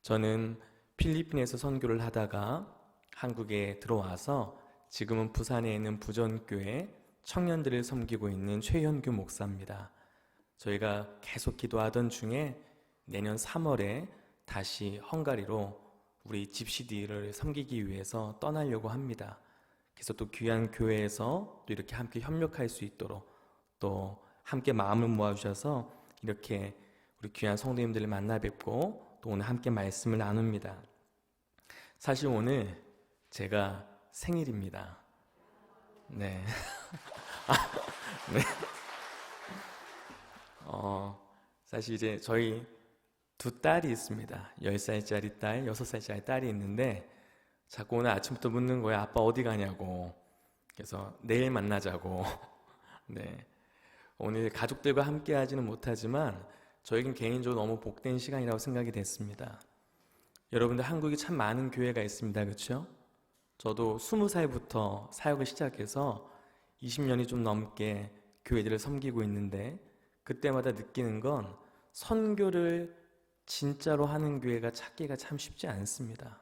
저는 필리핀에서 선교를 하다가 한국에 들어와서 지금은 부산에 있는 부전교회 청년들을 섬기고 있는 최현규 목사입니다. 저희가 계속 기도하던 중에 내년 3월에 다시 헝가리로 우리 집시디를 섬기기 위해서 떠나려고 합니다. 그래서 또 귀한 교회에서 또 이렇게 함께 협력할 수 있도록 또 함께 마음을 모아주셔서 이렇게 우리 귀한 성도님들을 만나 뵙고 또 오늘 함께 말씀을 나눕니다. 사실 오늘 제가 생일입니다. 네. 네. 사실 이제 저희 두 딸이 있습니다. 10살짜리 딸, 6살짜리 딸이 있는데 자꾸 오늘 아침부터 묻는 거예요. 아빠 어디 가냐고. 그래서 내일 만나자고. 네. 오늘 가족들과 함께 하지는 못하지만 저에겐 개인적으로 너무 복된 시간이라고 생각이 됐습니다. 여러분들 한국에 참 많은 교회가 있습니다. 그렇죠? 저도 20살부터 사역을 시작해서 20년이 좀 넘게 교회들을 섬기고 있는데 그때마다 느끼는 건 선교를 진짜로 하는 교회가 찾기가 참 쉽지 않습니다.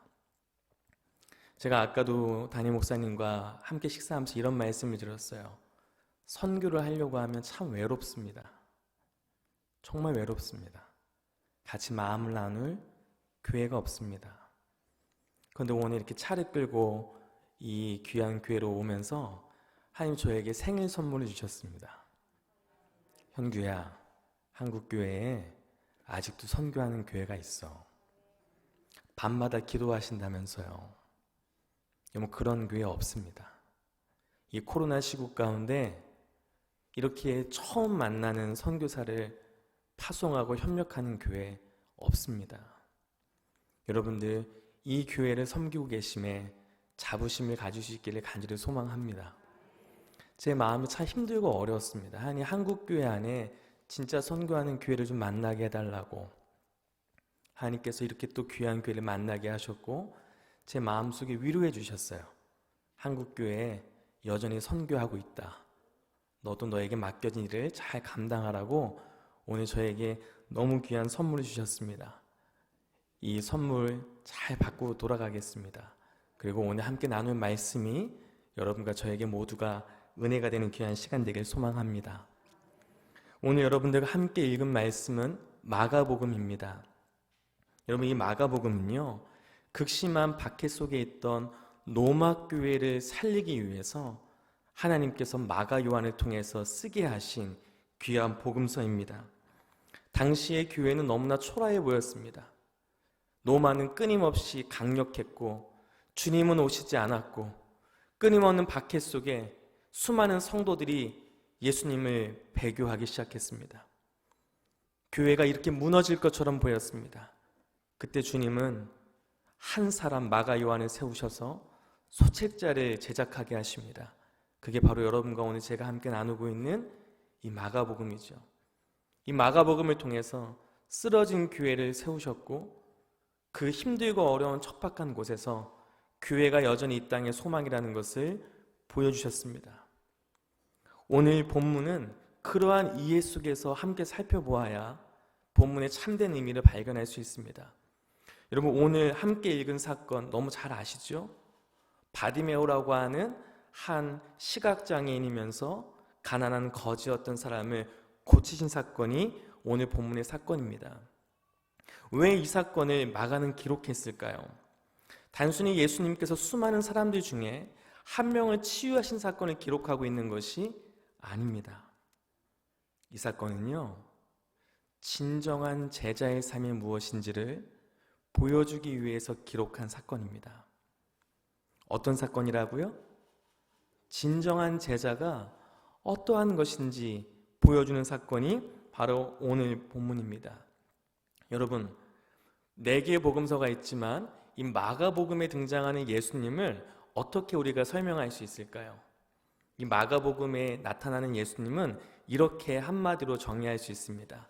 제가 아까도 담임 목사님과 함께 식사하면서 이런 말씀을 드렸어요. 선교를 하려고 하면 참 외롭습니다. 정말 외롭습니다. 같이 마음을 나눌 교회가 없습니다. 그런데 오늘 이렇게 차를 끌고 이 귀한 교회로 오면서 하나님 저에게 생일 선물을 주셨습니다. 현규야, 한국 교회에 아직도 선교하는 교회가 있어. 밤마다 기도하신다면서요. 여러분, 그런 교회 없습니다. 이 코로나 시국 가운데 이렇게 처음 만나는 선교사를 파송하고 협력하는 교회 없습니다. 여러분들 이 교회를 섬기고 계심에 자부심을 가질 수 있기를 간절히 소망합니다. 제 마음이 참 힘들고 어려웠습니다. 아니 한국 교회 안에 진짜 선교하는 교회를 좀 만나게 해달라고 하나님께서 이렇게 또 귀한 교회를 만나게 하셨고 제 마음속에 위로해 주셨어요. 한국 교회에 여전히 선교하고 있다. 너도 너에게 맡겨진 일을 잘 감당하라고 오늘 저에게 너무 귀한 선물을 주셨습니다. 이 선물 잘 받고 돌아가겠습니다. 그리고 오늘 함께 나눌 말씀이 여러분과 저에게 모두가 은혜가 되는 귀한 시간 되길 소망합니다. 오늘 여러분들과 함께 읽은 말씀은 마가복음입니다. 여러분, 이 마가복음은요, 극심한 박해 속에 있던 로마 교회를 살리기 위해서 하나님께서 마가 요한을 통해서 쓰게 하신 귀한 복음서입니다. 당시의 교회는 너무나 초라해 보였습니다. 로마는 끊임없이 강력했고 주님은 오시지 않았고 끊임없는 박해 속에 수많은 성도들이 예수님을 배교하기 시작했습니다. 교회가 이렇게 무너질 것처럼 보였습니다. 그때 주님은 한 사람 마가 요한을 세우셔서 소책자를 제작하게 하십니다. 그게 바로 여러분과 오늘 제가 함께 나누고 있는 이 마가복음이죠. 이 마가복음을 통해서 쓰러진 교회를 세우셨고 그 힘들고 어려운 척박한 곳에서 교회가 여전히 이 땅의 소망이라는 것을 보여주셨습니다. 오늘 본문은 그러한 이해 속에서 함께 살펴보아야 본문의 참된 의미를 발견할 수 있습니다. 여러분, 오늘 함께 읽은 사건 너무 잘 아시죠? 바디메오라고 하는 한 시각장애인이면서 가난한 거지였던 사람을 고치신 사건이 오늘 본문의 사건입니다. 왜 이 사건을 마가는 기록했을까요? 단순히 예수님께서 수많은 사람들 중에 한 명을 치유하신 사건을 기록하고 있는 것이 아닙니다. 이 사건은요, 진정한 제자의 삶이 무엇인지를 보여주기 위해서 기록한 사건입니다. 어떤 사건이라고요? 진정한 제자가 어떠한 것인지 보여주는 사건이 바로 오늘 본문입니다. 여러분, 4개의 복음서가 있지만 이 마가복음에 등장하는 예수님을 어떻게 우리가 설명할 수 있을까요? 이 마가복음에 나타나는 예수님은 이렇게 한마디로 정의할 수 있습니다.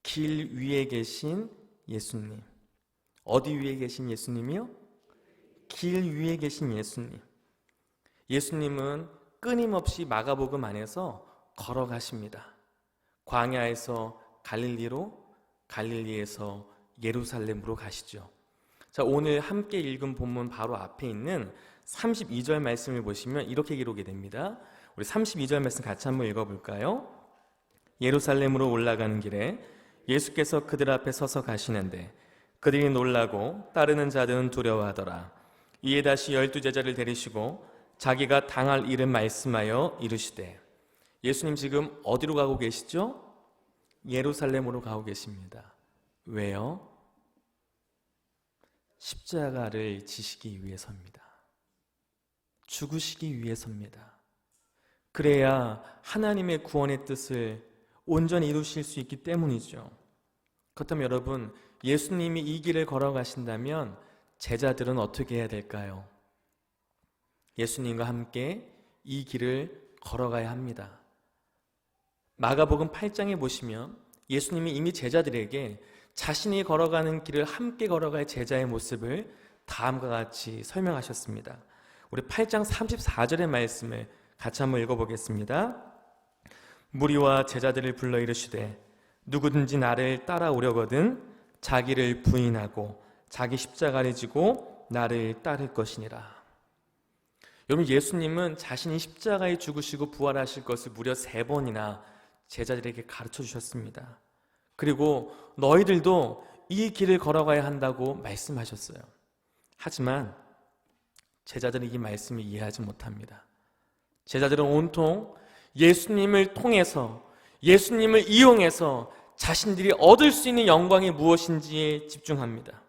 길 위에 계신 예수님. 어디 위에 계신 예수님이요? 길 위에 계신 예수님. 예수님은 끊임없이 마가복음 안에서 걸어가십니다. 광야에서 갈릴리로, 갈릴리에서 예루살렘으로 가시죠. 자, 오늘 함께 읽은 본문 바로 앞에 있는 32절 말씀을 보시면 이렇게 기록이 됩니다. 우리 32절 말씀 같이 한번 읽어볼까요? 예루살렘으로 올라가는 길에 예수께서 그들 앞에 서서 가시는데 그들이 놀라고 따르는 자들은 두려워하더라. 이에 다시 12제자를 데리시고 자기가 당할 일을 말씀하여 이르시되. 예수님 지금 어디로 가고 계시죠? 예루살렘으로 가고 계십니다. 왜요? 십자가를 지시기 위해서입니다. 죽으시기 위해서입니다. 그래야 하나님의 구원의 뜻을 온전히 이루실 수 있기 때문이죠. 그렇다면 여러분, 예수님이 이 길을 걸어가신다면 제자들은 어떻게 해야 될까요? 예수님과 함께 이 길을 걸어가야 합니다. 마가복음 8장에 보시면 예수님이 이미 제자들에게 자신이 걸어가는 길을 함께 걸어갈 제자의 모습을 다음과 같이 설명하셨습니다. 우리 8장 34절의 말씀을 같이 한번 읽어보겠습니다. 무리와 제자들을 불러 이르시되 누구든지 나를 따라오려거든 자기를 부인하고 자기 십자가를 지고 나를 따를 것이니라. 여러분, 예수님은 자신이 십자가에 죽으시고 부활하실 것을 무려 3번이나 제자들에게 가르쳐 주셨습니다. 그리고 너희들도 이 길을 걸어가야 한다고 말씀하셨어요. 하지만 제자들은 이 말씀을 이해하지 못합니다. 제자들은 온통 예수님을 통해서, 예수님을 이용해서 자신들이 얻을 수 있는 영광이 무엇인지에 집중합니다.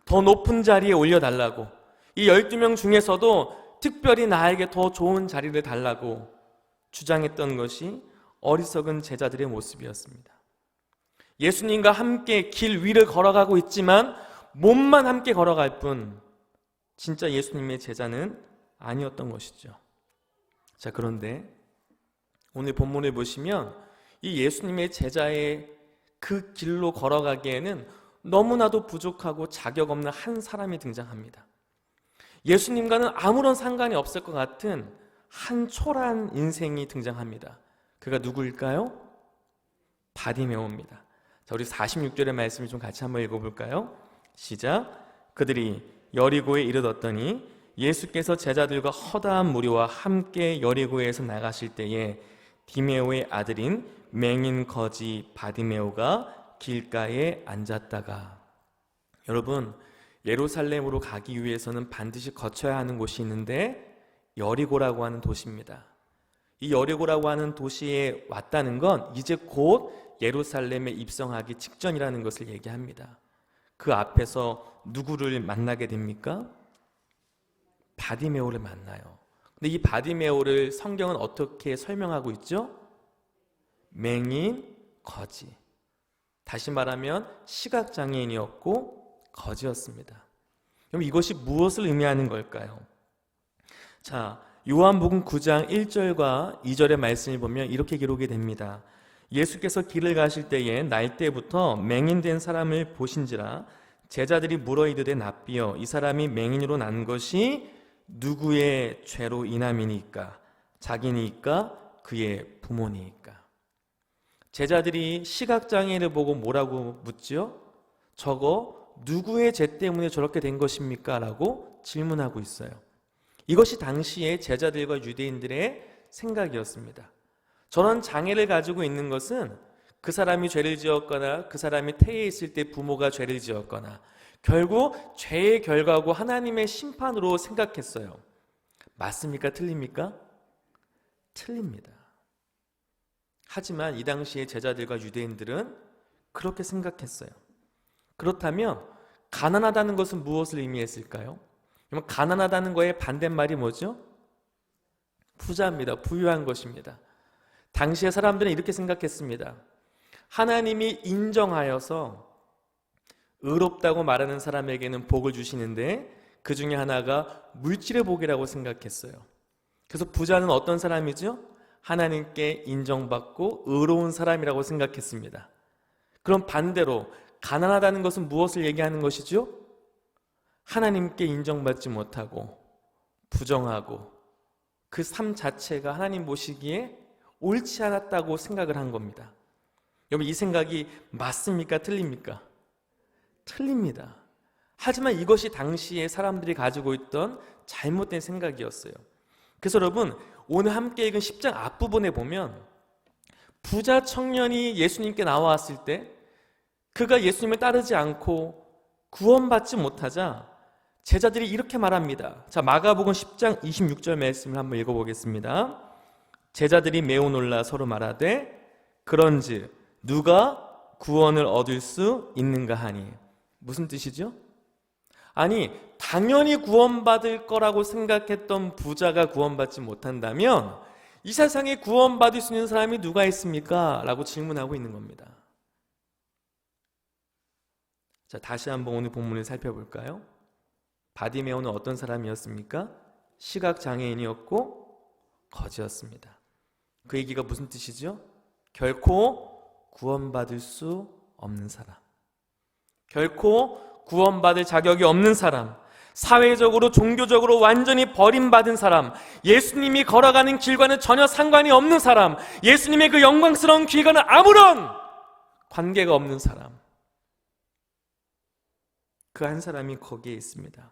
더 높은 자리에 올려달라고, 이 12명 중에서도 특별히 나에게 더 좋은 자리를 달라고 주장했던 것이 어리석은 제자들의 모습이었습니다. 예수님과 함께 길 위를 걸어가고 있지만 몸만 함께 걸어갈 뿐 진짜 예수님의 제자는 아니었던 것이죠. 자, 그런데 오늘 본문을 보시면 이 예수님의 제자의 그 길로 걸어가기에는 너무나도 부족하고 자격 없는 한 사람이 등장합니다. 예수님과는 아무런 상관이 없을 것 같은 한 초라한 인생이 등장합니다. 그가 누구일까요? 바디메오입니다. 자, 우리 46절의 말씀을 좀 같이 한번 읽어볼까요? 시작. 그들이 여리고에 이르렀더니 예수께서 제자들과 허다한 무리와 함께 여리고에서 나가실 때에 디메오의 아들인 맹인 거지 바디메오가 길가에 앉았다가. 여러분, 예루살렘으로 가기 위해서는 반드시 거쳐야 하는 곳이 있는데 여리고라고 하는 도시입니다. 이 여리고라고 하는 도시에 왔다는 건 이제 곧 예루살렘에 입성하기 직전이라는 것을 얘기합니다. 그 앞에서 누구를 만나게 됩니까? 바디메오를 만나요. 근데 이 바디메오를 성경은 어떻게 설명하고 있죠? 맹인, 거지. 다시 말하면 시각장애인이었고 거지였습니다. 그럼 이것이 무엇을 의미하는 걸까요? 자, 요한복음 9장 1절과 2절의 말씀을 보면 이렇게 기록이 됩니다. 예수께서 길을 가실 때에 날 때부터 맹인된 사람을 보신지라 제자들이 물어 이르되 납비여 이 사람이 맹인으로 난 것이 누구의 죄로 인함이니까? 자기니까? 그의 부모니까? 제자들이 시각장애인을 보고 뭐라고 묻지요? 저거 누구의 죄 때문에 저렇게 된 것입니까? 라고 질문하고 있어요. 이것이 당시의 제자들과 유대인들의 생각이었습니다. 저런 장애를 가지고 있는 것은 그 사람이 죄를 지었거나 그 사람이 태에 있을 때 부모가 죄를 지었거나 결국 죄의 결과고 하나님의 심판으로 생각했어요. 맞습니까? 틀립니까? 틀립니다. 하지만 이 당시의 제자들과 유대인들은 그렇게 생각했어요. 그렇다면 가난하다는 것은 무엇을 의미했을까요? 그러면 가난하다는 거의 반대말이 뭐죠? 부자입니다. 부유한 것입니다. 당시의 사람들은 이렇게 생각했습니다. 하나님이 인정하여서 의롭다고 말하는 사람에게는 복을 주시는데 그 중에 하나가 물질의 복이라고 생각했어요. 그래서 부자는 어떤 사람이죠? 하나님께 인정받고 의로운 사람이라고 생각했습니다. 그럼 반대로 가난하다는 것은 무엇을 얘기하는 것이죠? 하나님께 인정받지 못하고 부정하고 그 삶 자체가 하나님 보시기에 옳지 않았다고 생각을 한 겁니다. 여러분, 이 생각이 맞습니까? 틀립니까? 틀립니다. 하지만 이것이 당시에 사람들이 가지고 있던 잘못된 생각이었어요. 그래서 여러분, 오늘 함께 읽은 10장 앞부분에 보면 부자 청년이 예수님께 나왔을 때 그가 예수님을 따르지 않고 구원받지 못하자 제자들이 이렇게 말합니다. 자, 마가복음 10장 26절 말씀을 한번 읽어보겠습니다. 제자들이 매우 놀라 서로 말하되 그런즉 누가 구원을 얻을 수 있는가 하니. 무슨 뜻이죠? 아니, 당연히 구원받을 거라고 생각했던 부자가 구원받지 못한다면 이 세상에 구원받을 수 있는 사람이 누가 있습니까? 라고 질문하고 있는 겁니다. 자, 다시 한번 오늘 본문을 살펴볼까요? 바디메오는 어떤 사람이었습니까? 시각장애인이었고 거지였습니다. 그 얘기가 무슨 뜻이죠? 결코 구원받을 수 없는 사람, 결코 구원받을 자격이 없는 사람, 사회적으로 종교적으로 완전히 버림받은 사람, 예수님이 걸어가는 길과는 전혀 상관이 없는 사람, 예수님의 그 영광스러운 길과는 아무런 관계가 없는 사람, 그 한 사람이 거기에 있습니다.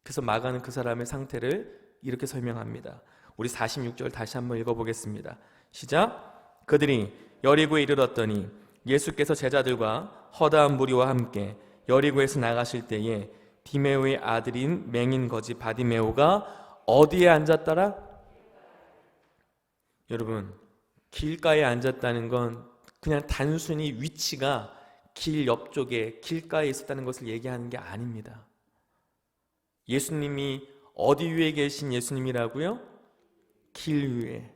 그래서 마가는 그 사람의 상태를 이렇게 설명합니다. 우리 46절 다시 한번 읽어보겠습니다. 시작. 그들이 여리고에 이르렀더니 예수께서 제자들과 허다한 무리와 함께 여리고에서 나가실 때에 디메오의 아들인 맹인 거지 바디메오가 어디에 앉았더라? 여러분, 길가에 앉았다는 건 그냥 단순히 위치가 길 옆쪽에 길가에 있었다는 것을 얘기하는 게 아닙니다. 예수님이 어디 위에 계신 예수님이라고요? 길 위에.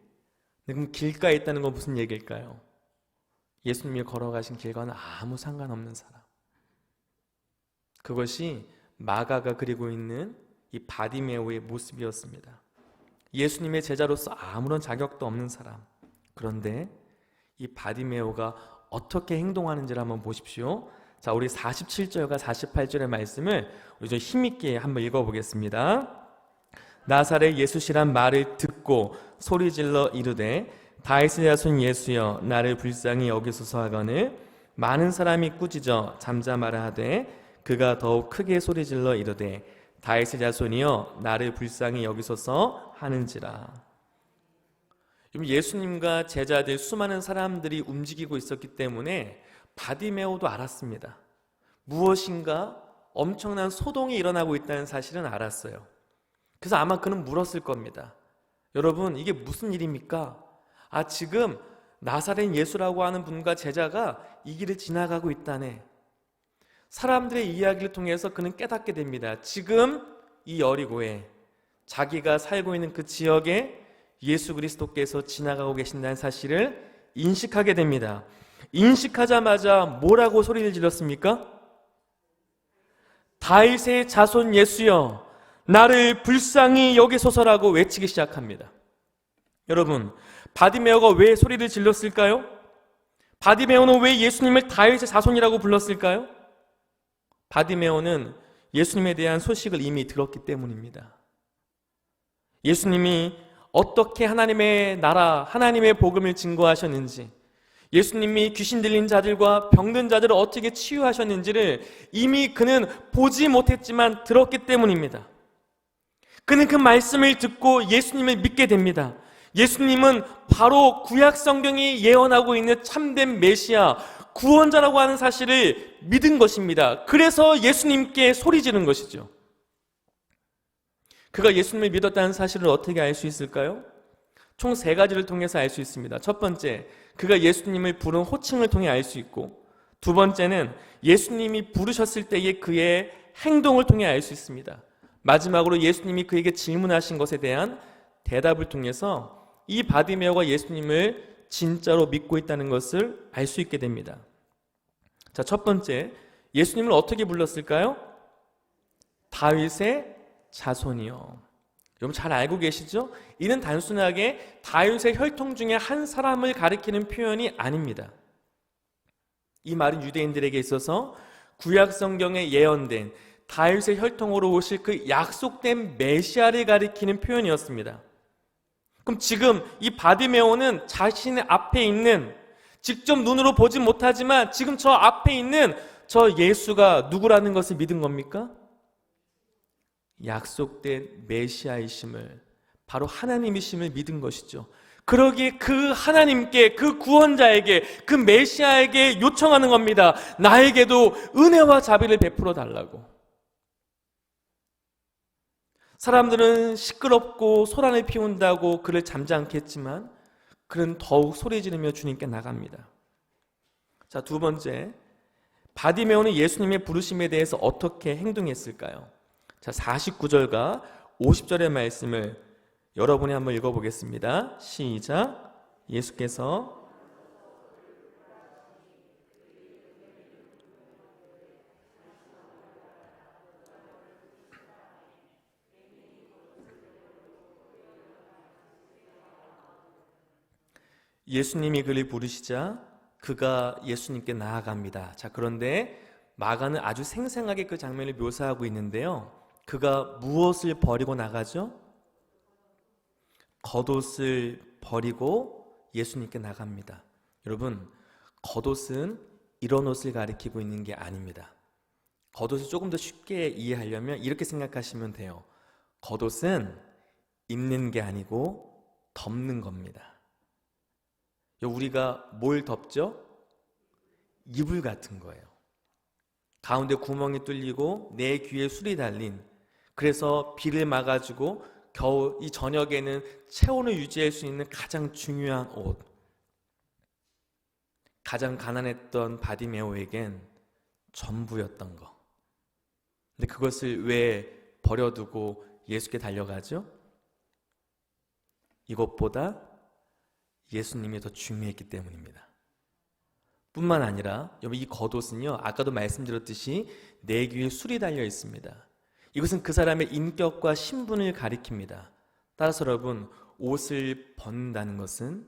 그럼 길가에 있다는 건 무슨 얘기일까요? 예수님이 걸어가신 길과는 아무 상관없는 사람. 그것이 마가가 그리고 있는 이 바디메오의 모습이었습니다. 예수님의 제자로서 아무런 자격도 없는 사람. 그런데 이 바디메오가 어떻게 행동하는지를 한번 보십시오. 자, 우리 47절과 48절의 말씀을 우리 좀 힘있게 한번 읽어보겠습니다. 나사렛 예수시란 말을 듣고 소리질러 이르되 다윗의 자손 예수여 나를 불쌍히 여기소서 하거늘 많은 사람이 꾸짖어 잠잠하라 하되 그가 더욱 크게 소리질러 이르되 다윗의 자손이여 나를 불쌍히 여기소서 하는지라. 예수님과 제자들 수많은 사람들이 움직이고 있었기 때문에 바디메오도 알았습니다. 무엇인가 엄청난 소동이 일어나고 있다는 사실은 알았어요. 그래서 아마 그는 물었을 겁니다. 여러분, 이게 무슨 일입니까? 아, 지금 나사렛 예수라고 하는 분과 제자가 이 길을 지나가고 있다네. 사람들의 이야기를 통해서 그는 깨닫게 됩니다. 지금 이 여리고에 자기가 살고 있는 그 지역에 예수 그리스도께서 지나가고 계신다는 사실을 인식하게 됩니다. 인식하자마자 뭐라고 소리를 질렀습니까? 다윗의 자손 예수여 나를 불쌍히 여기소서라고 외치기 시작합니다. 여러분, 바디메오가 왜 소리를 질렀을까요? 바디메오는 왜 예수님을 다윗의 자손이라고 불렀을까요? 바디메오는 예수님에 대한 소식을 이미 들었기 때문입니다. 예수님이 어떻게 하나님의 나라, 하나님의 복음을 증거하셨는지, 예수님이 귀신 들린 자들과 병든 자들을 어떻게 치유하셨는지를 이미 그는 보지 못했지만 들었기 때문입니다. 그는 그 말씀을 듣고 예수님을 믿게 됩니다. 예수님은 바로 구약 성경이 예언하고 있는 참된 메시아, 구원자라고 하는 사실을 믿은 것입니다. 그래서 예수님께 소리 지른 것이죠. 그가 예수님을 믿었다는 사실을 어떻게 알 수 있을까요? 총 3가지를 통해서 알 수 있습니다. 첫 번째, 그가 예수님을 부른 호칭을 통해 알 수 있고, 두 번째는 예수님이 부르셨을 때의 그의 행동을 통해 알 수 있습니다. 마지막으로 예수님이 그에게 질문하신 것에 대한 대답을 통해서 이 바디메오가 예수님을 진짜로 믿고 있다는 것을 알 수 있게 됩니다. 자, 첫 번째, 예수님을 어떻게 불렀을까요? 다윗의 자손이요. 여러분 잘 알고 계시죠? 이는 단순하게 다윗의 혈통 중에 한 사람을 가리키는 표현이 아닙니다. 이 말은 유대인들에게 있어서 구약 성경에 예언된 다윗의 혈통으로 오실 그 약속된 메시아를 가리키는 표현이었습니다. 그럼 지금 이 바디메오는 자신의 앞에 있는, 직접 눈으로 보지 못하지만 지금 저 앞에 있는 저 예수가 누구라는 것을 믿은 겁니까? 약속된 메시아이심을, 바로 하나님이심을 믿은 것이죠. 그러기에 그 하나님께, 그 구원자에게, 그 메시아에게 요청하는 겁니다. 나에게도 은혜와 자비를 베풀어 달라고. 사람들은 시끄럽고 소란을 피운다고 그를 잠잠케 했지만 그는 더욱 소리 지르며 주님께 나갑니다. 자, 두 번째, 바디메오는 예수님의 부르심에 대해서 어떻게 행동했을까요? 자, 49절과 50절의 말씀을 여러분이 한번 읽어보겠습니다. 시작. 예수께서 예수님이 그를 부르시자 그가 예수님께 나아갑니다. 자, 그런데 마가는 아주 생생하게 그 장면을 묘사하고 있는데요. 그가 무엇을 버리고 나가죠? 겉옷을 버리고 예수님께 나갑니다. 여러분, 겉옷은 이런 옷을 가리키고 있는 게 아닙니다. 겉옷을 조금 더 쉽게 이해하려면 이렇게 생각하시면 돼요. 겉옷은 입는 게 아니고 덮는 겁니다. 우리가 뭘 덮죠? 이불 같은 거예요. 가운데 구멍이 뚫리고 내 귀에 술이 달린, 그래서 비를 막아주고 겨우 이 저녁에는 체온을 유지할 수 있는 가장 중요한 옷. 가장 가난했던 바디메오에겐 전부였던 거. 근데 그것을 왜 버려두고 예수께 달려가죠? 이것보다 예수님이 더 중요했기 때문입니다. 뿐만 아니라 여러분, 이 겉옷은요, 아까도 말씀드렸듯이 내 귀에 술이 달려 있습니다. 이것은 그 사람의 인격과 신분을 가리킵니다. 따라서 여러분, 옷을 벗는다는 것은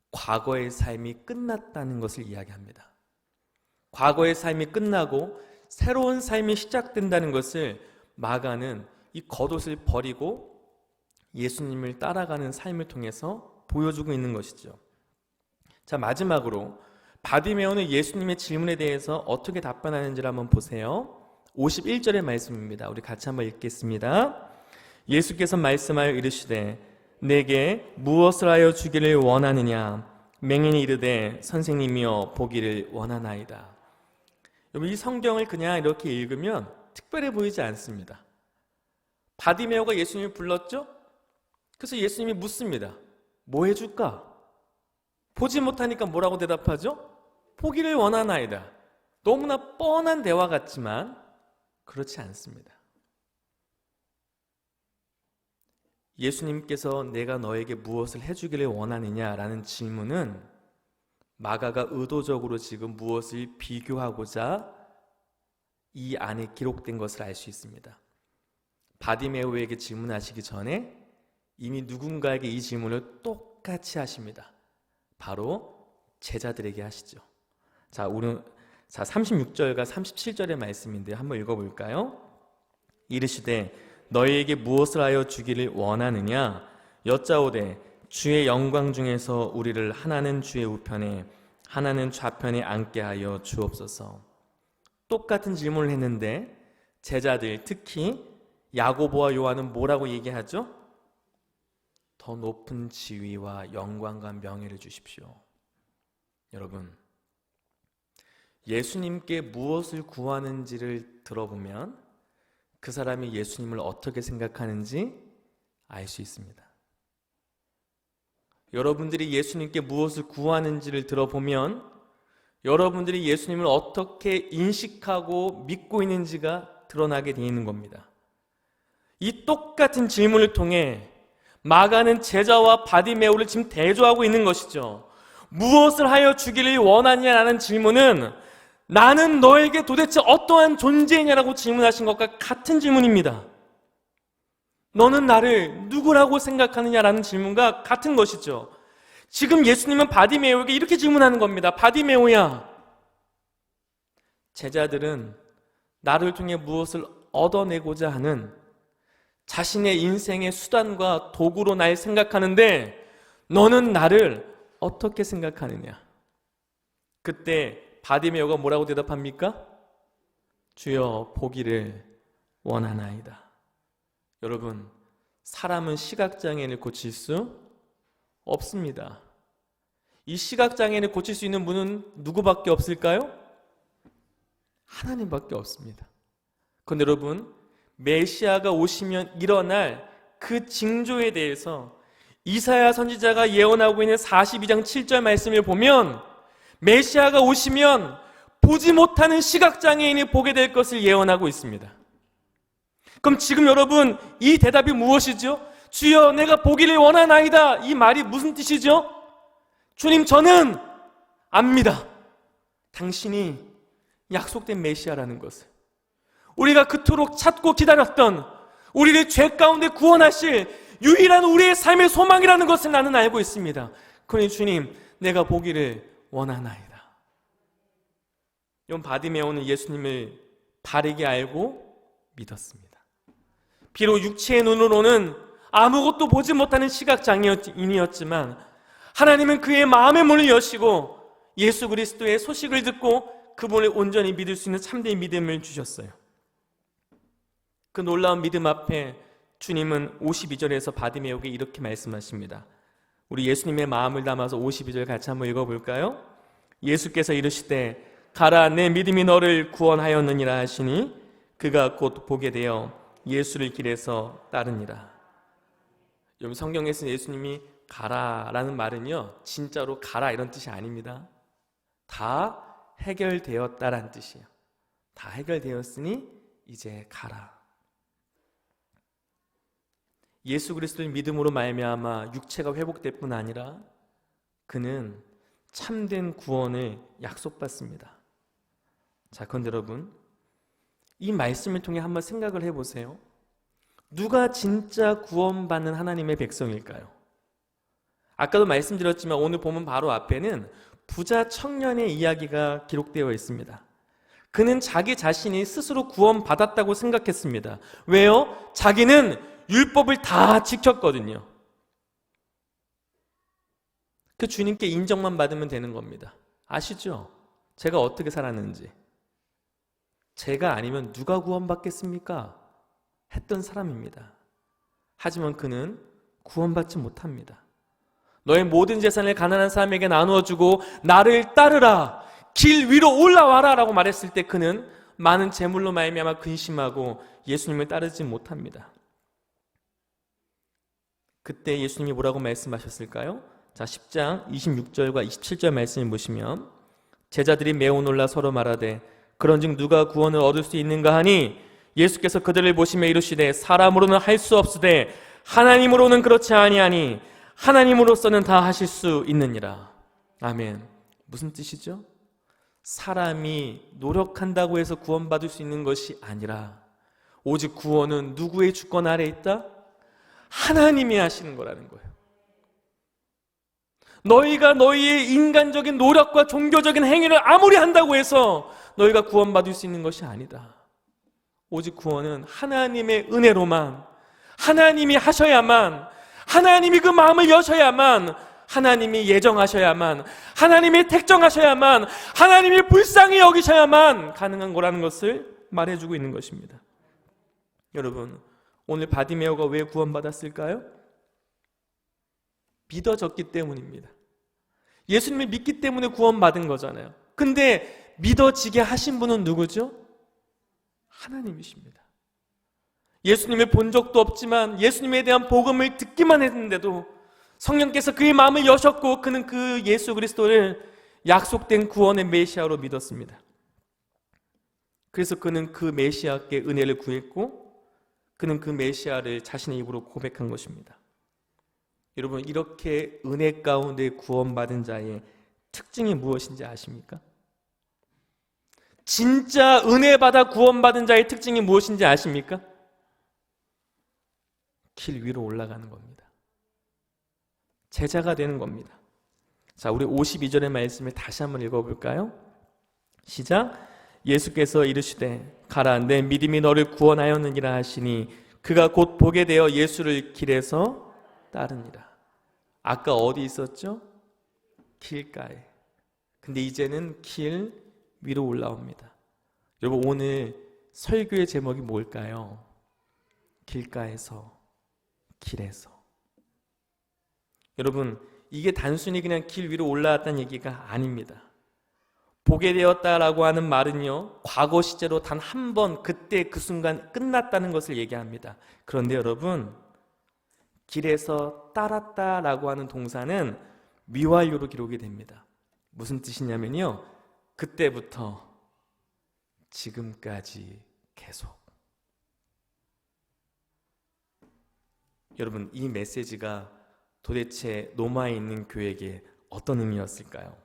과거의 삶이 끝났다는 것을 이야기합니다. 과거의 삶이 끝나고 새로운 삶이 시작된다는 것을 마가는 이 겉옷을 버리고 예수님을 따라가는 삶을 통해서 보여주고 있는 것이죠. 자, 마지막으로 바디메오는 예수님의 질문에 대해서 어떻게 답변하는지를 한번 보세요. 51절의 말씀입니다. 우리 같이 한번 읽겠습니다. 예수께서 말씀하여 이르시되 내게 무엇을 하여 주기를 원하느냐? 맹인이 이르되 선생님이여 보기를 원하나이다. 여러분, 이 성경을 그냥 이렇게 읽으면 특별해 보이지 않습니다. 바디메오가 예수님을 불렀죠? 그래서 예수님이 묻습니다. 뭐 해줄까? 보지 못하니까 뭐라고 대답하죠? 보기를 원하나이다. 너무나 뻔한 대화 같지만 그렇지 않습니다. 예수님께서 내가 너에게 무엇을 해주기를 원하느냐라는 질문은 마가가 의도적으로 지금 무엇을 비교하고자 이 안에 기록된 것을 알 수 있습니다. 바디메오에게 질문하시기 전에 이미 누군가에게 이 질문을 똑같이 하십니다. 바로 제자들에게 하시죠. 자, 36절과 37절의 말씀인데 한번 읽어볼까요? 이르시되 너희에게 무엇을 하여 주기를 원하느냐? 여짜오되 주의 영광 중에서 우리를 하나는 주의 우편에 하나는 좌편에 앉게 하여 주옵소서. 똑같은 질문을 했는데 제자들, 특히 야고보와 요한은 뭐라고 얘기하죠? 더 높은 지위와 영광과 명예를 주십시오. 여러분, 예수님께 무엇을 구하는지를 들어보면 그 사람이 예수님을 어떻게 생각하는지 알 수 있습니다. 여러분들이 예수님께 무엇을 구하는지를 들어보면 여러분들이 예수님을 어떻게 인식하고 믿고 있는지가 드러나게 되어 있는 겁니다. 이 똑같은 질문을 통해 마가는 제자와 바디메오를 지금 대조하고 있는 것이죠. 무엇을 하여 주기를 원하냐라는 질문은 나는 너에게 도대체 어떠한 존재냐라고 질문하신 것과 같은 질문입니다. 너는 나를 누구라고 생각하느냐라는 질문과 같은 것이죠. 지금 예수님은 바디메오에게 이렇게 질문하는 겁니다. 바디메오야, 제자들은 나를 통해 무엇을 얻어내고자 하는 자신의 인생의 수단과 도구로 날 생각하는데 너는 나를 어떻게 생각하느냐? 그때 바디메오가 뭐라고 대답합니까? 주여 보기를 원하나이다. 여러분, 사람은 시각장애인을 고칠 수 없습니다. 이 시각장애인을 고칠 수 있는 분은 누구밖에 없을까요? 하나님밖에 없습니다. 그런데 여러분, 메시아가 오시면 일어날 그 징조에 대해서 이사야 선지자가 예언하고 있는 42장 7절 말씀을 보면 메시아가 오시면 보지 못하는 시각장애인이 보게 될 것을 예언하고 있습니다. 그럼 지금 여러분, 이 대답이 무엇이죠? 주여 내가 보기를 원하나이다. 이 말이 무슨 뜻이죠? 주님, 저는 압니다. 당신이 약속된 메시아라는 것을, 우리가 그토록 찾고 기다렸던, 우리를 죄 가운데 구원하실 유일한 우리의 삶의 소망이라는 것을 나는 알고 있습니다. 그러니 주님, 내가 보기를 원하나이다. 이런 바디메오는 예수님을 바르게 알고 믿었습니다. 비록 육체의 눈으로는 아무것도 보지 못하는 시각장애인이었지만 하나님은 그의 마음의 문을 여시고 예수 그리스도의 소식을 듣고 그분을 온전히 믿을 수 있는 참된 믿음을 주셨어요. 그 놀라운 믿음 앞에 주님은 52절에서 바디메오에게 이렇게 말씀하십니다. 우리 예수님의 마음을 담아서 52절 같이 한번 읽어볼까요? 예수께서 이르시되 가라, 내 믿음이 너를 구원하였느니라 하시니 그가 곧 보게 되어 예수를 길에서 따르니라. 여러분, 성경에서 예수님이 가라라는 말은요, 진짜로 가라 이런 뜻이 아닙니다. 다 해결되었다라는 뜻이에요. 다 해결되었으니 이제 가라. 예수 그리스도의 믿음으로 말미암아 육체가 회복될 뿐 아니라 그는 참된 구원을 약속받습니다. 자, 그런데 여러분, 이 말씀을 통해 한번 생각을 해보세요. 누가 진짜 구원받는 하나님의 백성일까요? 아까도 말씀드렸지만 오늘 보면 바로 앞에는 부자 청년의 이야기가 기록되어 있습니다. 그는 자기 자신이 스스로 구원받았다고 생각했습니다. 왜요? 자기는 율법을 다 지켰거든요. 그 주님께 인정만 받으면 되는 겁니다. 아시죠? 제가 어떻게 살았는지. 제가 아니면 누가 구원받겠습니까? 했던 사람입니다. 하지만 그는 구원받지 못합니다. 너의 모든 재산을 가난한 사람에게 나누어주고 나를 따르라, 길 위로 올라와라 라고 말했을 때 그는 많은 재물로 말미암아 근심하고 예수님을 따르지 못합니다. 그때 예수님이 뭐라고 말씀하셨을까요? 자, 10장 26절과 27절 말씀을 보시면 제자들이 매우 놀라 서로 말하되 그런즉 누가 구원을 얻을 수 있는가 하니 예수께서 그들을 보시며 이르시되 사람으로는 할 수 없으되 하나님으로는 그렇지 아니하니 하나님으로서는 다 하실 수 있느니라. 아멘. 무슨 뜻이죠? 사람이 노력한다고 해서 구원받을 수 있는 것이 아니라 오직 구원은 누구의 주권 아래 있다? 하나님이 하시는 거라는 거예요. 너희가 너희의 인간적인 노력과 종교적인 행위를 아무리 한다고 해서 너희가 구원받을 수 있는 것이 아니다. 오직 구원은 하나님의 은혜로만, 하나님이 하셔야만, 하나님이 그 마음을 여셔야만, 하나님이 예정하셔야만, 하나님이 택정하셔야만, 하나님이 불쌍히 여기셔야만 가능한 거라는 것을 말해주고 있는 것입니다. 여러분, 오늘 바디메오가 왜 구원받았을까요? 믿어졌기 때문입니다. 예수님을 믿기 때문에 구원받은 거잖아요. 근데 믿어지게 하신 분은 누구죠? 하나님이십니다. 예수님을 본 적도 없지만 예수님에 대한 복음을 듣기만 했는데도 성령께서 그의 마음을 여셨고 그는 그 예수 그리스도를 약속된 구원의 메시아로 믿었습니다. 그래서 그는 그 메시아께 은혜를 구했고 그는 그 메시아를 자신의 입으로 고백한 것입니다. 여러분, 이렇게 은혜 가운데 구원받은 자의 특징이 무엇인지 아십니까? 진짜 은혜 받아 구원받은 자의 특징이 무엇인지 아십니까? 길 위로 올라가는 겁니다. 제자가 되는 겁니다. 자, 우리 52절의 말씀을 다시 한번 읽어볼까요? 시작. 예수께서 이르시되 가라, 내 믿음이 너를 구원하였느니라 하시니 그가 곧 보게 되어 예수를 길에서 따르니라. 아까 어디 있었죠? 길가에. 근데 이제는 길 위로 올라옵니다. 여러분, 오늘 설교의 제목이 뭘까요? 길가에서, 길에서. 여러분, 이게 단순히 그냥 길 위로 올라왔다는 얘기가 아닙니다. 보게 되었다라고 하는 말은요, 과거 시제로 단 한 번, 그때 그 순간 끝났다는 것을 얘기합니다. 그런데 여러분, 길에서 따랐다라고 하는 동사는 미완료로 기록이 됩니다. 무슨 뜻이냐면요, 그때부터 지금까지 계속. 여러분, 이 메시지가 도대체 로마에 있는 교회에게 어떤 의미였을까요?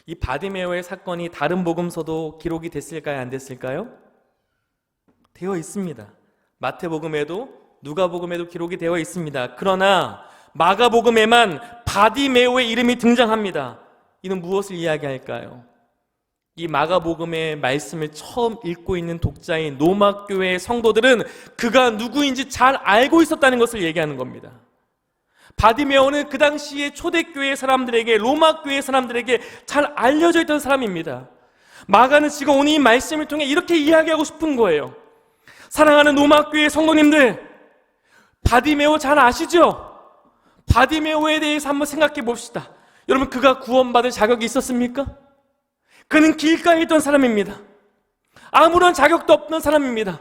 이 바디메오의 사건이 다른 복음서도 기록이 됐을까요? 안 됐을까요? 되어 있습니다. 마태복음에도 누가복음에도 기록이 되어 있습니다. 그러나 마가복음에만 바디메오의 이름이 등장합니다. 이는 무엇을 이야기할까요? 이 마가복음의 말씀을 처음 읽고 있는 독자인 로마교회의 성도들은 그가 누구인지 잘 알고 있었다는 것을 얘기하는 겁니다. 바디메오는 그 당시에 초대교회 사람들에게, 로마교회 사람들에게 잘 알려져 있던 사람입니다. 마가는 지금 오늘 이 말씀을 통해 이렇게 이야기하고 싶은 거예요. 사랑하는 로마교회 성도님들, 바디메오 잘 아시죠? 바디메오에 대해서 한번 생각해 봅시다. 여러분, 그가 구원받을 자격이 있었습니까? 그는 길가에 있던 사람입니다. 아무런 자격도 없던 사람입니다.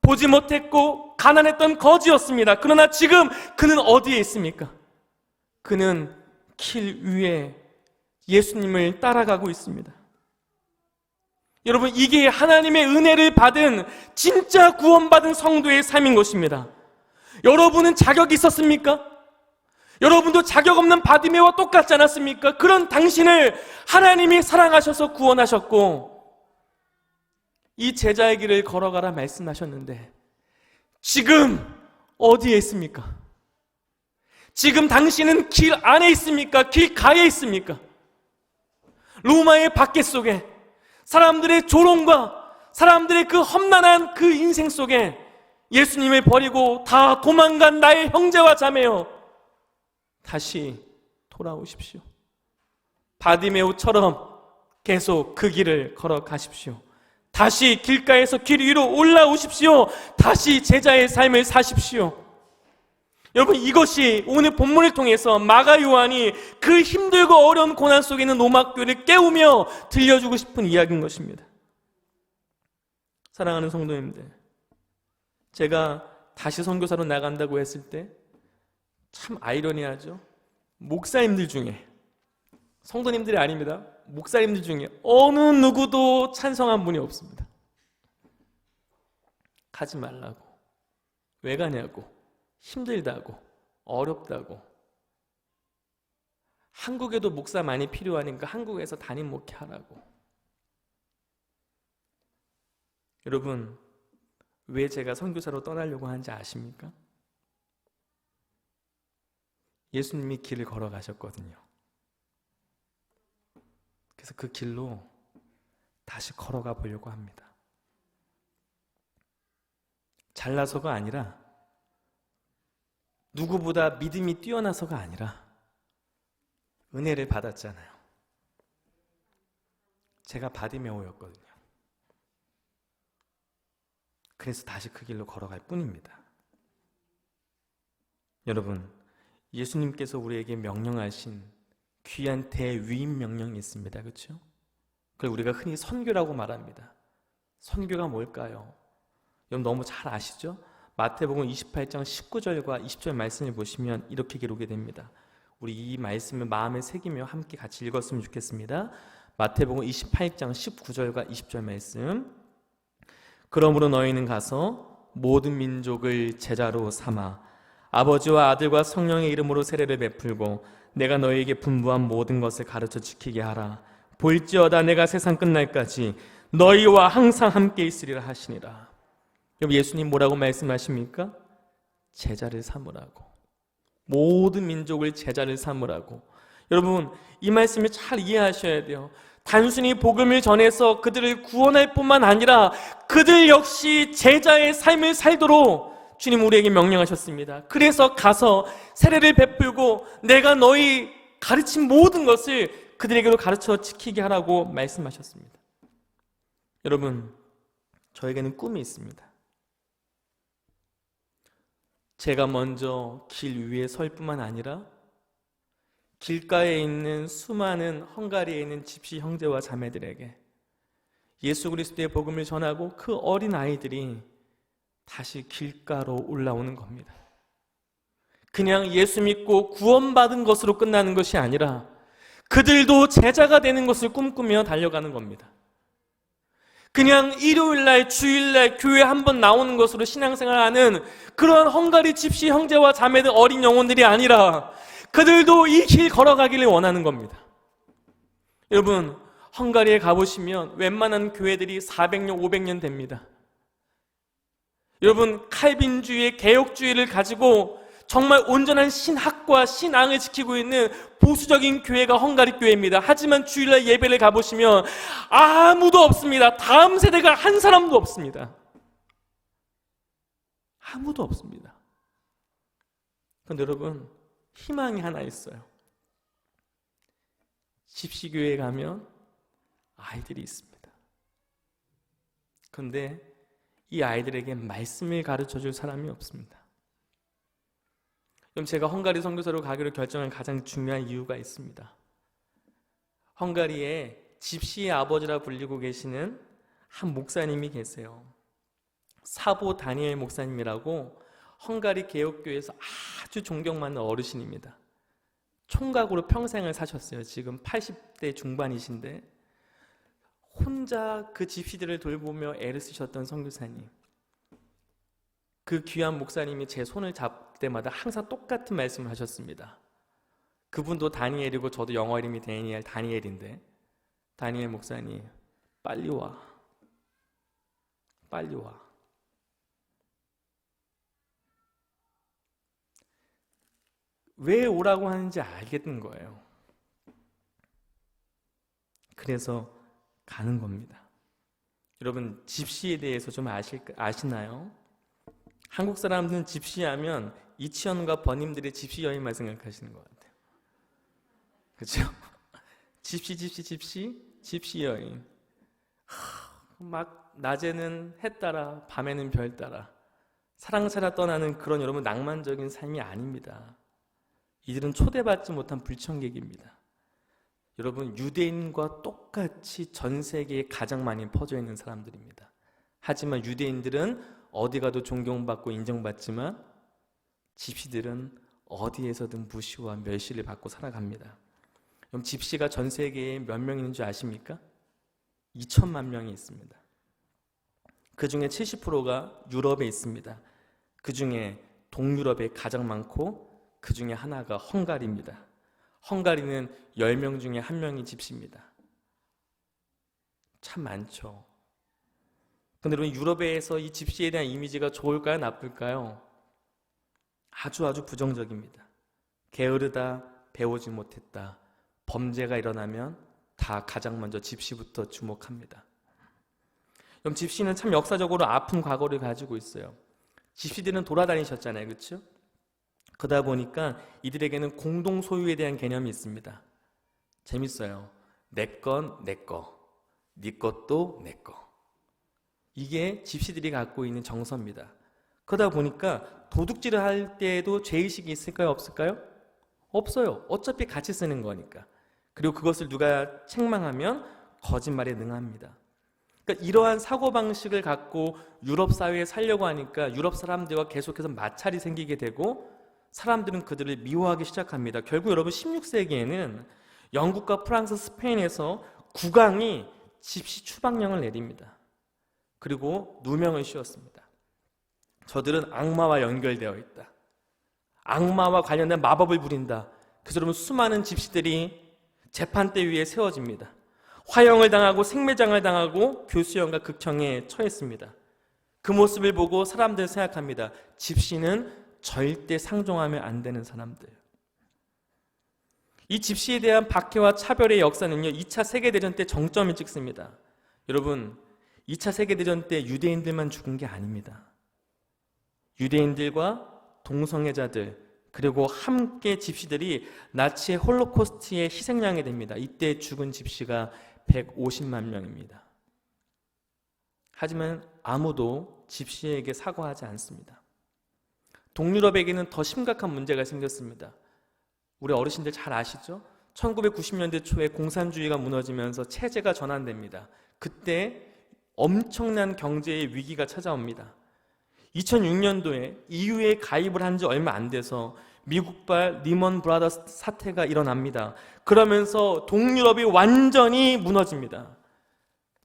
보지 못했고 가난했던 거지였습니다. 그러나 지금 그는 어디에 있습니까? 그는 길 위에 예수님을 따라가고 있습니다. 여러분, 이게 하나님의 은혜를 받은 진짜 구원받은 성도의 삶인 것입니다. 여러분은 자격이 있었습니까? 여러분도 자격 없는 바디메오와 똑같지 않았습니까? 그런 당신을 하나님이 사랑하셔서 구원하셨고 이 제자의 길을 걸어가라 말씀하셨는데 지금 어디에 있습니까? 지금 당신은 길 안에 있습니까? 길가에 있습니까? 로마의 밖에 속에 사람들의 조롱과 사람들의 그 험난한 그 인생 속에 예수님을 버리고 다 도망간 나의 형제와 자매여, 다시 돌아오십시오. 바디메오처럼 계속 그 길을 걸어가십시오. 다시 길가에서 길 위로 올라오십시오. 다시 제자의 삶을 사십시오. 여러분, 이것이 오늘 본문을 통해서 마가 요한이 그 힘들고 어려운 고난 속에 있는 로마교회를 깨우며 들려주고 싶은 이야기인 것입니다. 사랑하는 성도님들, 제가 다시 선교사로 나간다고 했을 때 참 아이러니하죠. 목사님들 중에, 성도님들이 아닙니다, 목사님들 중에 어느 누구도 찬성한 분이 없습니다. 가지 말라고, 왜 가냐고, 힘들다고, 어렵다고, 한국에도 목사 많이 필요하니까 한국에서 담임 목회하라고. 여러분, 왜 제가 선교사로 떠나려고 하는지 아십니까? 예수님이 길을 걸어가셨거든요. 그래서 그 길로 다시 걸어가 보려고 합니다. 잘나서가 아니라, 누구보다 믿음이 뛰어나서가 아니라 은혜를 받았잖아요. 제가 바디메오였거든요. 그래서 다시 그 길로 걸어갈 뿐입니다. 여러분, 예수님께서 우리에게 명령하신 귀한 대위임 명령이 있습니다. 그렇죠? 그걸 우리가 흔히 선교라고 말합니다. 선교가 뭘까요? 여러분 너무 잘 아시죠? 마태복음 28장 19절과 20절 말씀을 보시면 이렇게 기록이 됩니다. 우리 이 말씀을 마음에 새기며 함께 같이 읽었으면 좋겠습니다. 마태복음 28장 19절과 20절 말씀. 그러므로 너희는 가서 모든 민족을 제자로 삼아 아버지와 아들과 성령의 이름으로 세례를 베풀고 내가 너희에게 분부한 모든 것을 가르쳐 지키게 하라. 볼지어다 내가 세상 끝날까지 너희와 항상 함께 있으리라 하시니라. 여러분, 예수님 뭐라고 말씀하십니까? 제자를 삼으라고. 모든 민족을 제자를 삼으라고. 여러분, 이 말씀을 잘 이해하셔야 돼요. 단순히 복음을 전해서 그들을 구원할 뿐만 아니라 그들 역시 제자의 삶을 살도록 주님 우리에게 명령하셨습니다. 그래서 가서 세례를 베풀고 내가 너희 가르친 모든 것을 그들에게로 가르쳐 지키게 하라고 말씀하셨습니다. 여러분, 저에게는 꿈이 있습니다. 제가 먼저 길 위에 설 뿐만 아니라 길가에 있는 수많은 헝가리에 있는 집시 형제와 자매들에게 예수 그리스도의 복음을 전하고 그 어린 아이들이 다시 길가로 올라오는 겁니다. 그냥 예수 믿고 구원받은 것으로 끝나는 것이 아니라 그들도 제자가 되는 것을 꿈꾸며 달려가는 겁니다. 그냥 일요일날, 주일날 교회 한번 나오는 것으로 신앙생활하는 그런 헝가리 집시 형제와 자매들 어린 영혼들이 아니라 그들도 이 길 걸어가기를 원하는 겁니다. 여러분, 헝가리에 가보시면 웬만한 교회들이 400년, 500년 됩니다. 여러분, 칼빈주의 개혁주의를 가지고 정말 온전한 신학과 신앙을 지키고 있는 보수적인 교회가 헝가리 교회입니다. 하지만 주일날 예배를 가보시면 아무도 없습니다. 다음 세대가 한 사람도 없습니다. 아무도 없습니다. 그런데 여러분, 희망이 하나 있어요. 집시교회에 가면 아이들이 있습니다. 그런데 이 아이들에게 말씀을 가르쳐줄 사람이 없습니다. 그럼 제가 헝가리 선교사로 가기로 결정한 가장 중요한 이유가 있습니다. 헝가리에 집시의 아버지라 불리고 계시는 한 목사님이 계세요. 사보 다니엘 목사님이라고 헝가리 개혁교회에서 아주 존경받는 어르신입니다. 총각으로 평생을 사셨어요. 지금 80대 중반이신데 혼자 그 집시들을 돌보며 애를 쓰셨던 선교사님. 그 귀한 목사님이 제 손을 잡을 때마다 항상 똑같은 말씀을 하셨습니다. 그분도 다니엘이고 저도 영어 이름이 다니엘인데 다니엘 목사님, 빨리 와. 빨리 와. 왜 오라고 하는지 알겠는 거예요. 그래서 가는 겁니다. 여러분, 집시에 대해서 좀 아시나요? 한국 사람들은 집시하면 이치현과 버님들의 집시 여인만 생각하시는 것 같아요. 그렇죠? 집시 여인. 막 낮에는 해 따라 밤에는 별 따라 사랑 찾아 떠나는 그런 여러분 낭만적인 삶이 아닙니다. 이들은 초대받지 못한 불청객입니다. 여러분, 유대인과 똑같이 전 세계에 가장 많이 퍼져 있는 사람들입니다. 하지만 유대인들은 어디 가도 존경받고 인정받지만 집시들은 어디에서든 무시와 멸시를 받고 살아갑니다. 그럼 집시가 전 세계에 몇 명 있는 줄 아십니까? 2천만 명이 있습니다. 그 중에 70%가 유럽에 있습니다. 그 중에 동유럽에 가장 많고 그 중에 하나가 헝가리입니다. 헝가리는 10명 중에 1명이 집시입니다. 참 많죠. 그런데 여러분, 유럽에서 이 집시에 대한 이미지가 좋을까요? 나쁠까요? 아주 부정적입니다. 게으르다, 배우지 못했다, 범죄가 일어나면 다 가장 먼저 집시부터 주목합니다. 그럼 집시는 참 역사적으로 아픈 과거를 가지고 있어요. 집시들은 돌아다니셨잖아요. 그렇죠? 그러다 보니까 이들에게는 공동 소유에 대한 개념이 있습니다. 재밌어요. 내 건 내 거, 네 것도 내 거. 이게 집시들이 갖고 있는 정서입니다. 그러다 보니까 도둑질을 할 때에도 죄의식이 있을까요? 없을까요? 없어요. 어차피 같이 쓰는 거니까. 그리고 그것을 누가 책망하면 거짓말에 능합니다. 그러니까 이러한 사고방식을 갖고 유럽 사회에 살려고 하니까 유럽 사람들과 계속해서 마찰이 생기게 되고 사람들은 그들을 미워하기 시작합니다. 결국 여러분, 16세기에는 영국과 프랑스, 스페인에서 국왕이 집시 추방령을 내립니다. 그리고 누명을 씌웠습니다. 저들은 악마와 연결되어 있다. 악마와 관련된 마법을 부린다. 그래서 여러분, 수많은 집시들이 재판대 위에 세워집니다. 화형을 당하고 생매장을 당하고 교수형과 극형에 처했습니다. 그 모습을 보고 사람들은 생각합니다. 집시는 절대 상종하면 안 되는 사람들. 이 집시에 대한 박해와 차별의 역사는요, 2차 세계대전 때 정점을 찍습니다. 여러분, 2차 세계대전 때 유대인들만 죽은 게 아닙니다. 유대인들과 동성애자들, 그리고 함께 집시들이 나치의 홀로코스트의 희생양이 됩니다. 이때 죽은 집시가 150만 명입니다. 하지만 아무도 집시에게 사과하지 않습니다. 동유럽에게는 더 심각한 문제가 생겼습니다. 우리 어르신들 잘 아시죠? 1990년대 초에 공산주의가 무너지면서 체제가 전환됩니다. 그때 엄청난 경제의 위기가 찾아옵니다. 2006년도에 EU에 가입을 한 지 얼마 안 돼서 미국발 리먼 브라더스 사태가 일어납니다. 그러면서 동유럽이 완전히 무너집니다.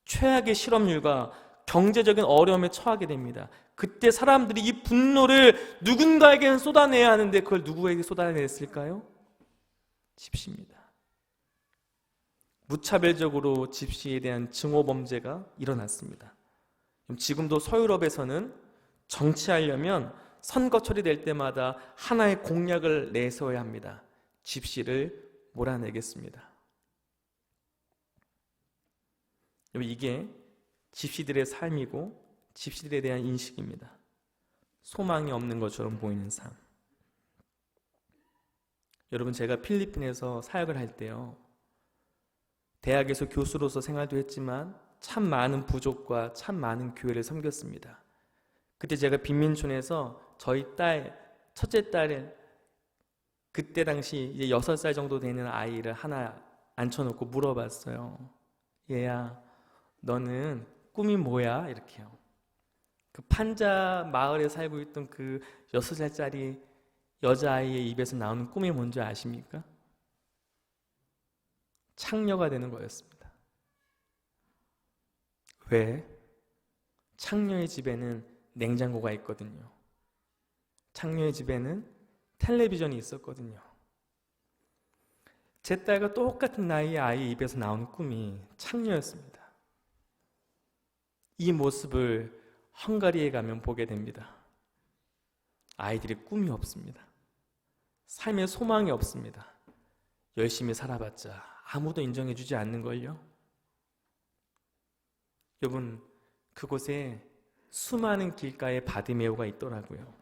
최악의 실업률과 경제적인 어려움에 처하게 됩니다. 그때 사람들이 이 분노를 누군가에게는 쏟아내야 하는데 그걸 누구에게 쏟아냈을까요? 집시입니다. 무차별적으로 집시에 대한 증오범죄가 일어났습니다. 지금도 서유럽에서는 정치하려면 선거 처리될 때마다 하나의 공약을 내세워야 합니다. 집시를 몰아내겠습니다. 이게 집시들의 삶이고 집시들에 대한 인식입니다. 소망이 없는 것처럼 보이는 삶. 여러분, 제가 필리핀에서 사역을 할 때요, 대학에서 교수로서 생활도 했지만 참 많은 부족과 참 많은 교회를 섬겼습니다. 그때 제가 빈민촌에서 저희 첫째 딸을, 그때 당시 이제 6살 정도 되는 아이를 하나 앉혀놓고 물어봤어요. 얘야, 너는 꿈이 뭐야? 이렇게요. 그 판자 마을에 살고 있던 그 6살짜리 여자아이의 입에서 나오는 꿈이 뭔지 아십니까? 창녀가 되는 거였습니다. 왜? 창녀의 집에는 냉장고가 있거든요. 창녀의 집에는 텔레비전이 있었거든요. 제 딸과 똑같은 나이의 아이의 입에서 나오는 꿈이 창녀였습니다. 이 모습을 헝가리에 가면 보게 됩니다. 아이들이 꿈이 없습니다. 삶에 소망이 없습니다. 열심히 살아봤자 아무도 인정해주지 않는걸요. 여러분, 그곳에 수많은 길가에 바디메오가 있더라고요.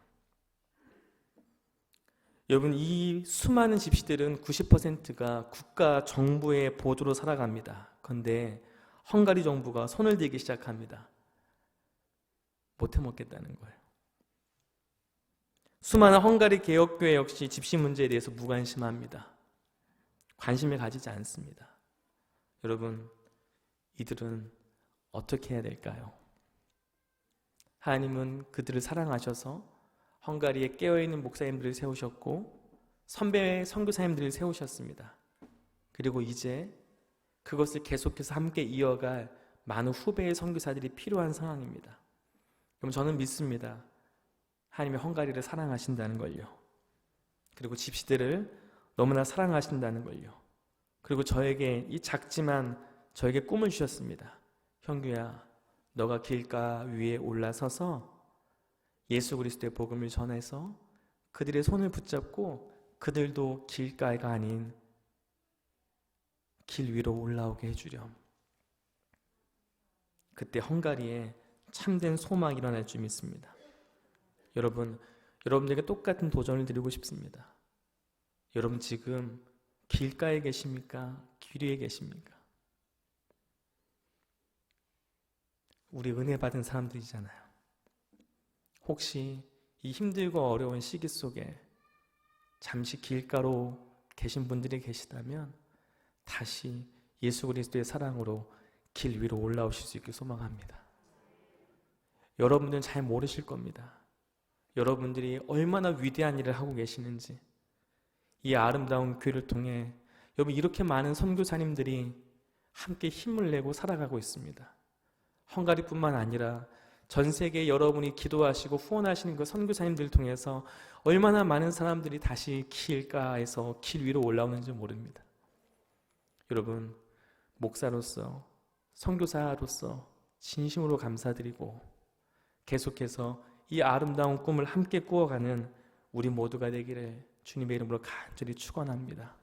여러분, 이 수많은 집시들은 90%가 국가 정부의 보조로 살아갑니다. 그런데 헝가리 정부가 손을 대기 시작합니다. 못 해먹겠다는 거예요. 수많은 헝가리 개혁교회 역시 집시 문제에 대해서 무관심합니다. 관심을 가지지 않습니다. 여러분, 이들은 어떻게 해야 될까요? 하나님은 그들을 사랑하셔서 헝가리에 깨어있는 목사님들을 세우셨고 선배 선교사님들을 세우셨습니다. 그리고 이제 그것을 계속해서 함께 이어갈 많은 후배의 선교사들이 필요한 상황입니다. 그럼 저는 믿습니다. 하나님이 헝가리를 사랑하신다는 걸요. 그리고 집시들을 너무나 사랑하신다는 걸요. 그리고 저에게 이 작지만 저에게 꿈을 주셨습니다. 형규야, 너가 길가 위에 올라서서 예수 그리스도의 복음을 전해서 그들의 손을 붙잡고 그들도 길가가 아닌 길 위로 올라오게 해주렴. 그때 헝가리에 참된 소망이 일어날 줄 믿습니다. 여러분들에게 똑같은 도전을 드리고 싶습니다. 여러분 지금 길가에 계십니까? 길 위에 계십니까? 우리 은혜 받은 사람들이잖아요. 혹시 이 힘들고 어려운 시기 속에 잠시 길가로 계신 분들이 계시다면 다시 예수 그리스도의 사랑으로 길 위로 올라오실 수 있길 소망합니다. 여러분들은 잘 모르실 겁니다. 여러분들이 얼마나 위대한 일을 하고 계시는지, 이 아름다운 교회를 통해 여러분 이렇게 많은 선교사님들이 함께 힘을 내고 살아가고 있습니다. 헝가리뿐만 아니라 전 세계 여러분이 기도하시고 후원하시는 그 선교사님들을 통해서 얼마나 많은 사람들이 다시 길가에서 길 위로 올라오는지 모릅니다. 여러분, 목사로서 선교사로서 진심으로 감사드리고 계속해서 이 아름다운 꿈을 함께 꾸어가는 우리 모두가 되기를 주님의 이름으로 간절히 축원합니다.